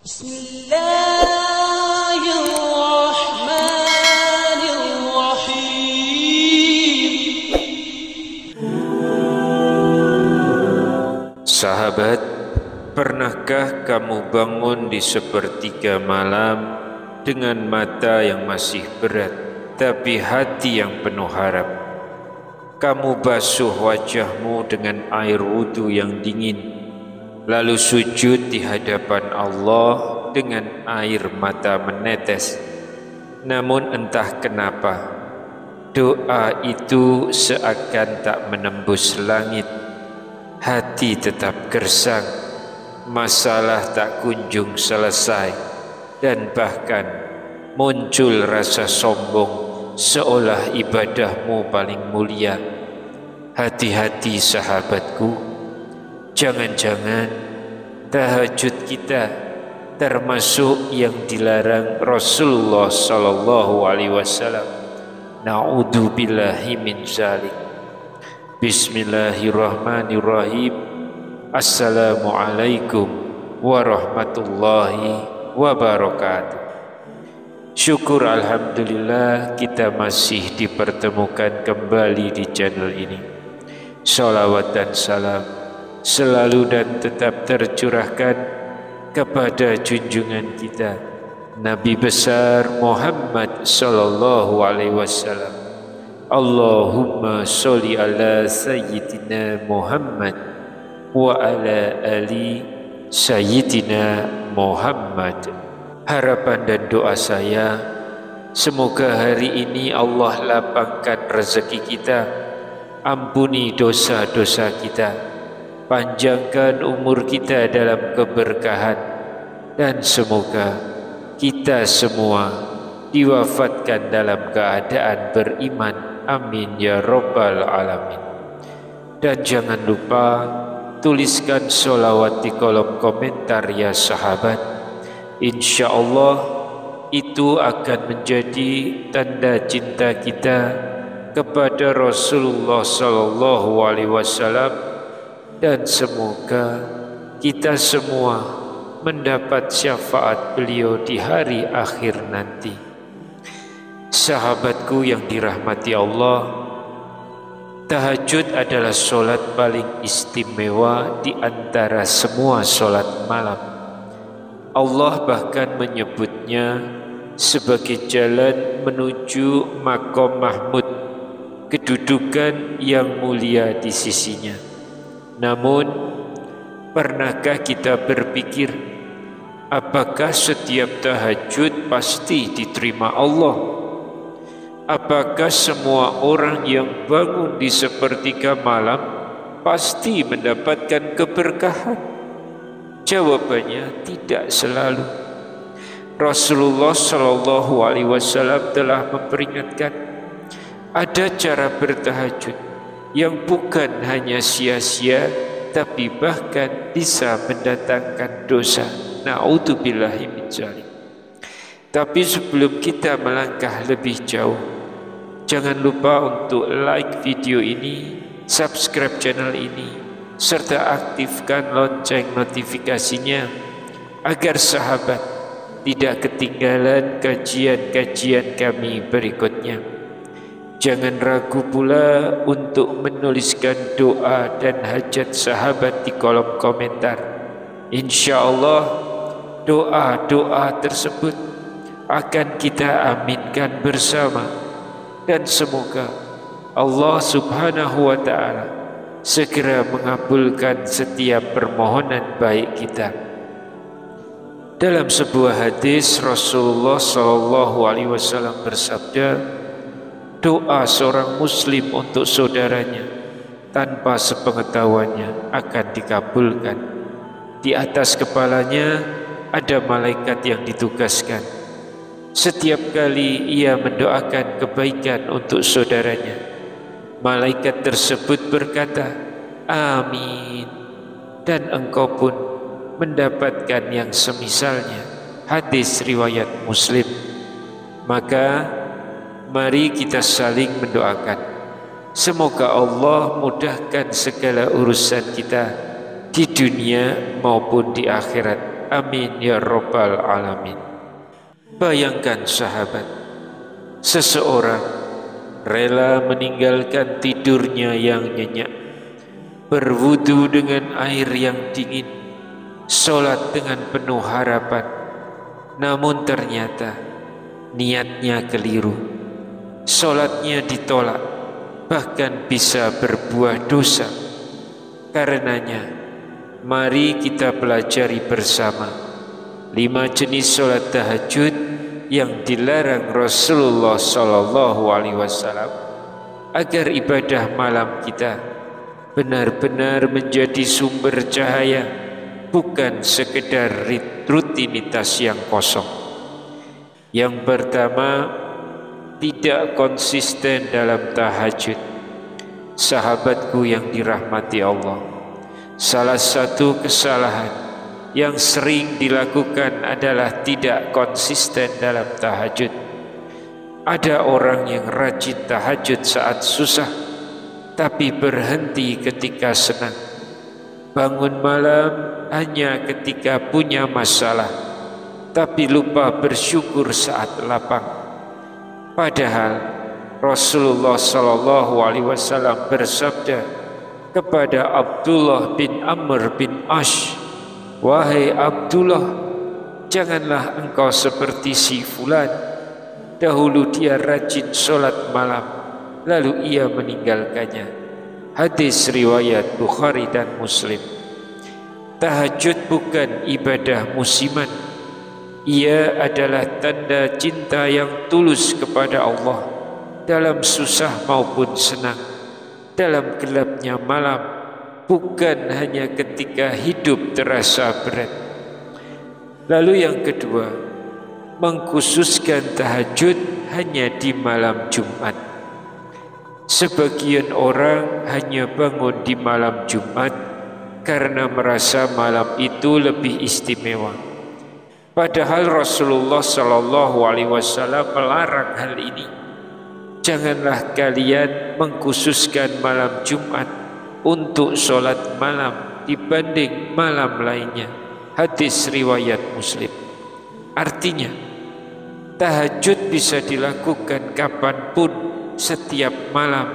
Bismillahirrahmanirrahim. Sahabat, pernahkah kamu bangun di sepertiga malam dengan mata yang masih berat, tapi hati yang penuh harap? Kamu basuh wajahmu dengan air wudhu yang dingin, lalu sujud di hadapan Allah dengan air mata menetes. Namun entah kenapa, doa itu seakan tak menembus langit. Hati tetap gersang, masalah tak kunjung selesai, dan bahkan muncul rasa sombong seolah ibadahmu paling mulia. Hati-hati sahabatku, jangan-jangan tahajud kita termasuk yang dilarang Rasulullah sallallahu alaihi wasallam. Na'udzubillahi min dzalik. Bismillahirrahmanirrahim. Assalamualaikum warahmatullahi wabarakatuh. Syukur alhamdulillah kita masih dipertemukan kembali di channel ini. Salawat dan salam selalu dan tetap tercurahkan kepada junjungan kita Nabi besar Muhammad sallallahu alaihi wasallam. Allahumma sholli ala sayyidina Muhammad wa ala ali sayyidina Muhammad. Harapan dan doa saya, semoga hari ini Allah lapangkan rezeki kita, ampuni dosa-dosa kita, panjangkan umur kita dalam keberkahan, dan semoga kita semua diwafatkan dalam keadaan beriman. Amin ya rabbal alamin. Dan jangan lupa tuliskan sholawat di kolom komentar ya sahabat. Insya Allah itu akan menjadi tanda cinta kita kepada Rasulullah sallallahu alaihi wasallam, dan semoga kita semua mendapat syafaat beliau di hari akhir nanti. Sahabatku yang dirahmati Allah, tahajud adalah solat paling istimewa di antara semua solat malam. Allah bahkan menyebutnya sebagai jalan menuju maqam mahmud, kedudukan yang mulia di sisinya. Namun, pernahkah kita berpikir, apakah setiap tahajud pasti diterima Allah? Apakah semua orang yang bangun di sepertiga malam pasti mendapatkan keberkahan? Jawabannya tidak selalu. Rasulullah sallallahu alaihi wasallam telah memperingatkan, ada cara bertahajud yang bukan hanya sia-sia, tapi bahkan bisa mendatangkan dosa. Na'udzubillahi min dzalik. Tapi sebelum kita melangkah lebih jauh, jangan lupa untuk like video ini, subscribe channel ini, serta aktifkan lonceng notifikasinya agar sahabat tidak ketinggalan kajian-kajian kami berikutnya. Jangan ragu pula untuk menuliskan doa dan hajat sahabat di kolom komentar. Insya Allah doa-doa tersebut akan kita aminkan bersama, dan semoga Allah subhanahu wa ta'ala segera mengabulkan setiap permohonan baik kita. Dalam sebuah hadis Rasulullah sallallahu alaihi wasallam bersabda, doa seorang muslim untuk saudaranya tanpa sepengetahuannya akan dikabulkan. Di atas kepalanya ada malaikat yang ditugaskan. Setiap kali ia mendoakan kebaikan untuk saudaranya, malaikat tersebut berkata, amin, dan engkau pun mendapatkan yang semisalnya. Hadis riwayat Muslim. Maka mari kita saling mendoakan, semoga Allah mudahkan segala urusan kita di dunia maupun di akhirat. Amin ya rabbal alamin. Bayangkan sahabat, seseorang rela meninggalkan tidurnya yang nyenyak, berwudu dengan air yang dingin, sholat dengan penuh harapan, namun ternyata niatnya keliru, sholatnya ditolak, bahkan bisa berbuah dosa. Karenanya, mari kita pelajari bersama 5 jenis sholat tahajud yang dilarang Rasulullah SAW, agar ibadah malam kita benar-benar menjadi sumber cahaya, bukan sekedar rutinitas yang kosong. Yang pertama, tidak konsisten dalam tahajud. Sahabatku yang dirahmati Allah, salah satu kesalahan yang sering dilakukan adalah tidak konsisten dalam tahajud. Ada orang yang rajin tahajud saat susah, tapi berhenti ketika senang. Bangun malam hanya ketika punya masalah, tapi lupa bersyukur saat lapang. Padahal Rasulullah SAW bersabda kepada Abdullah bin Amr bin Ash, "Wahai Abdullah, janganlah engkau seperti si fulan. Dahulu dia rajin sholat malam, lalu ia meninggalkannya." Hadis riwayat Bukhari dan Muslim. Tahajud bukan ibadah musiman. Ia adalah tanda cinta yang tulus kepada Allah dalam susah maupun senang, dalam gelapnya malam, bukan hanya ketika hidup terasa berat. Lalu yang kedua, mengkhususkan tahajud hanya di malam Jumat. Sebagian orang hanya bangun di malam Jumat karena merasa malam itu lebih istimewa. Padahal Rasulullah SAW melarang hal ini. Janganlah kalian mengkhususkan malam Jumat untuk sholat malam dibanding malam lainnya. Hadis riwayat Muslim. Artinya, tahajud bisa dilakukan kapanpun, setiap malam.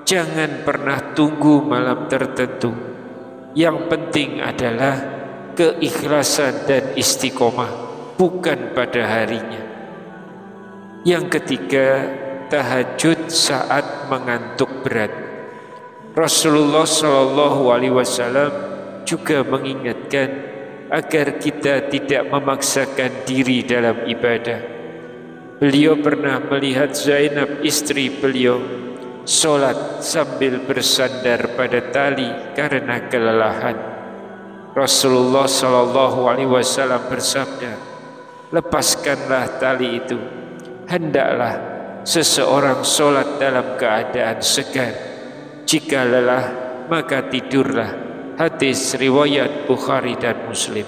Jangan pernah tunggu malam tertentu. Yang penting adalah keikhlasan dan istiqomah, bukan pada harinya. Yang ketiga, tahajud saat mengantuk berat. Rasulullah SAW juga mengingatkan agar kita tidak memaksakan diri dalam ibadah. Beliau pernah melihat Zainab, istri beliau, sholat sambil bersandar pada tali karena kelelahan. Rasulullah SAW bersabda, "Lepaskanlah tali itu. Hendaklah seseorang sholat dalam keadaan segar. Jika lelah, maka tidurlah." Hadis riwayat Bukhari dan Muslim.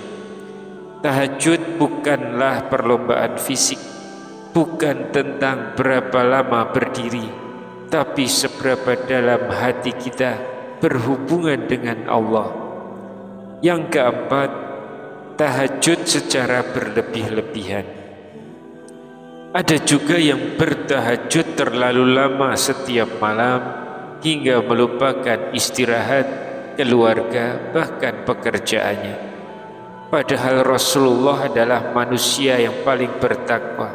Tahajud bukanlah perlombaan fisik, bukan tentang berapa lama berdiri, tapi seberapa dalam hati kita berhubungan dengan Allah. Yang keempat, tahajud secara berlebih-lebihan. Ada juga yang bertahajud terlalu lama setiap malam hingga melupakan istirahat, keluarga, bahkan pekerjaannya. Padahal Rasulullah adalah manusia yang paling bertakwa,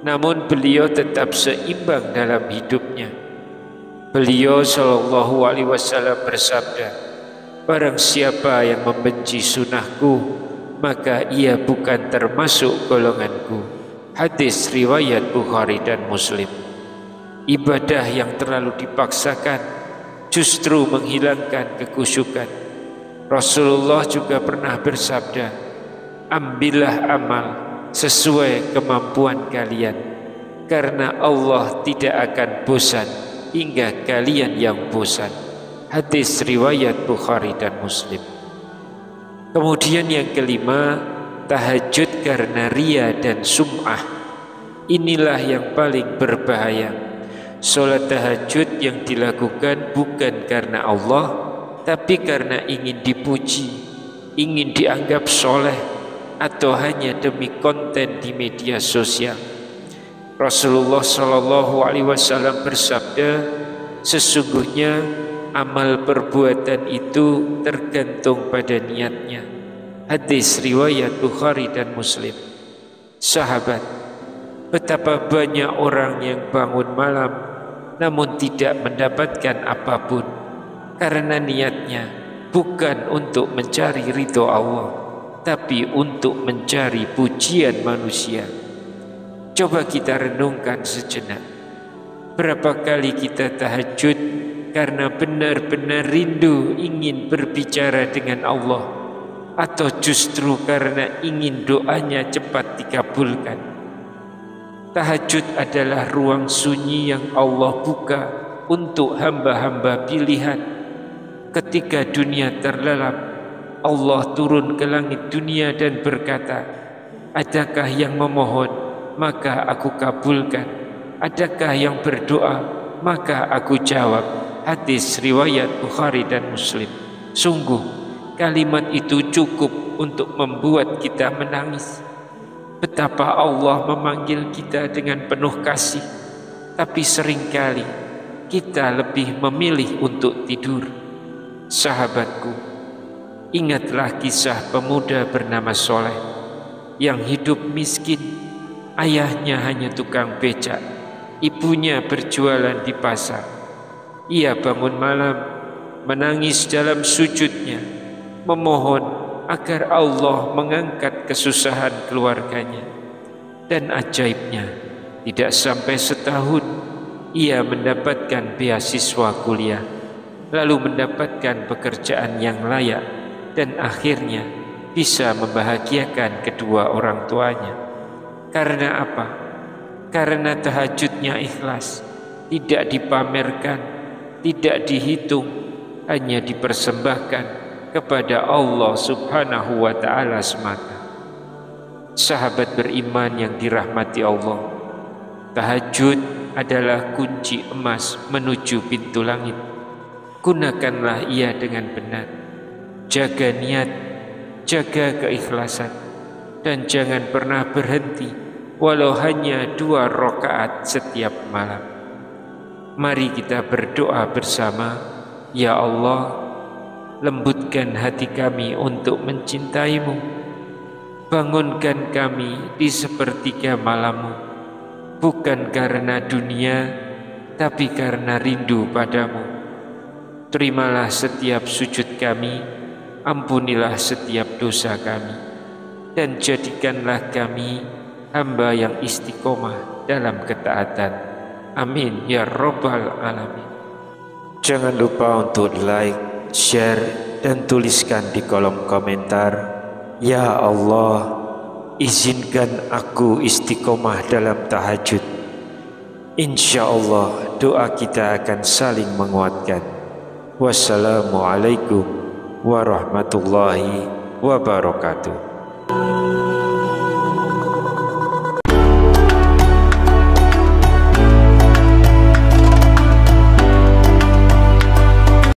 namun beliau tetap seimbang dalam hidupnya. Beliau SAW bersabda, "Barang siapa yang membenci sunnahku, maka ia bukan termasuk golonganku." Hadis riwayat Bukhari dan Muslim. Ibadah yang terlalu dipaksakan justru menghilangkan kekhusyukan. Rasulullah juga pernah bersabda, "Ambillah amal sesuai kemampuan kalian, karena Allah tidak akan bosan hingga kalian yang bosan." Hadis riwayat Bukhari dan Muslim. Kemudian yang kelima, tahajud karena ria dan sum'ah. Inilah yang paling berbahaya. Sholat tahajud yang dilakukan bukan karena Allah, tapi karena ingin dipuji, ingin dianggap soleh, atau hanya demi konten di media sosial. Rasulullah Shallallahu Alaihi Wasallam bersabda, sesungguhnya amal perbuatan itu tergantung pada niatnya. Hadis riwayat Bukhari dan Muslim. Sahabat, betapa banyak orang yang bangun malam namun tidak mendapatkan apapun karena niatnya bukan untuk mencari ridho Allah, tapi untuk mencari pujian manusia. Coba kita renungkan sejenak. Berapa kali kita tahajud karena benar-benar rindu ingin berbicara dengan Allah, atau justru karena ingin doanya cepat dikabulkan? Tahajud adalah ruang sunyi yang Allah buka untuk hamba-hamba pilihan. Ketika dunia terlelap, Allah turun ke langit dunia dan berkata, adakah yang memohon? Maka aku kabulkan. Adakah yang berdoa? Maka aku jawab. Hadis riwayat Bukhari dan Muslim. Sungguh kalimat itu cukup untuk membuat kita menangis. Betapa Allah memanggil kita dengan penuh kasih, tapi seringkali kita lebih memilih untuk tidur. Sahabatku, ingatlah kisah pemuda bernama Soleh yang hidup miskin. Ayahnya hanya tukang becak, ibunya berjualan di pasar. Ia bangun malam, menangis dalam sujudnya, memohon agar Allah mengangkat kesusahan keluarganya. Dan ajaibnya, tidak sampai setahun ia mendapatkan beasiswa kuliah, lalu mendapatkan pekerjaan yang layak, dan akhirnya bisa membahagiakan kedua orang tuanya. Karena apa? Karena tahajudnya ikhlas, tidak dipamerkan, tidak dihitung, hanya dipersembahkan kepada Allah Subhanahu wa Ta'ala semata. Sahabat beriman yang dirahmati Allah, tahajud adalah kunci emas menuju pintu langit. Gunakanlah ia dengan benar. Jaga niat, jaga keikhlasan, dan jangan pernah berhenti walau hanya 2 rakaat setiap malam. Mari kita berdoa bersama. Ya Allah, lembutkan hati kami untuk mencintaimu. Bangunkan kami di sepertiga malammu, bukan karena dunia, tapi karena rindu padamu. Terimalah setiap sujud kami, ampunilah setiap dosa kami, dan jadikanlah kami hamba yang istiqomah dalam ketaatan. Amin ya Rabbal Alamin. Jangan lupa untuk like, share, dan tuliskan di kolom komentar, ya Allah, izinkan aku istiqomah dalam tahajud. Insya Allah doa kita akan saling menguatkan. Wassalamualaikum warahmatullahi wabarakatuh.